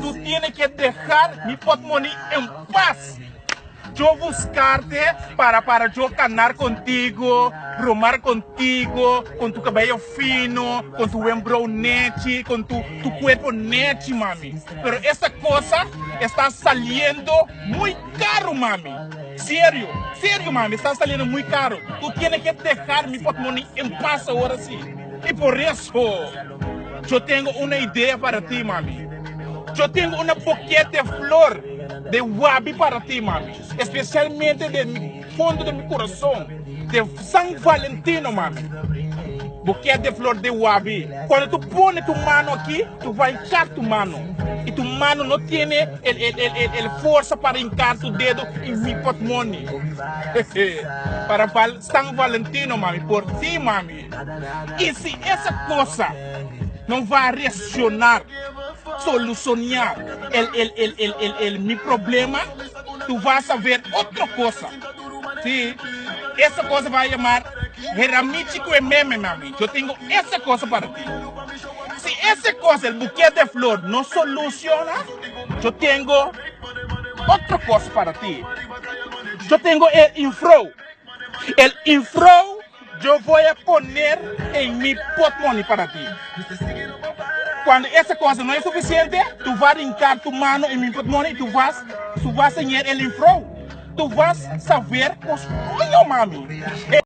Tú tienes que dejar mi portmoney en paz. Yo buscarte para yo ganar contigo, bromar contigo, con tu cabello fino, con tu buen brown nechi, con tu cuerpo nechi, mami. Pero esta cosa está saliendo muy caro, mami. Serio, mami, está saliendo muy caro. Tú tienes que dejar mi portmoney en paz ahora sí. Y por eso, yo tengo una idea para ti, mami. Yo tengo una buquete de flor de wabi para ti, mami. Especialmente de mi fondo de mi corazón. De San Valentino, mami. Buquete de flor de wabi. Cuando tú pones tu mano aquí, tú vas a hincar tu mano. Y tu mano no tiene el fuerza para hincar tu dedo en mi portmoney. Para San Valentino, mami. Por ti, mami. Y si esa cosa no va a reaccionar, solucionar mi problema, tú vas a ver otra cosa. Sí, esa cosa va a llamar Jeramichico y Meme, mami. Yo tengo esa cosa para ti. Si esa cosa, el buquete de flor, no soluciona, yo tengo otra cosa para ti. Yo tengo el infro. El infro yo voy a poner en mi portmoney para ti. Cuando esa cosa no es suficiente, tú vas a hincar tu mano en mi portmoney y tú vas a enseñar el infro. Tú vas a saber, pues, coño, mami.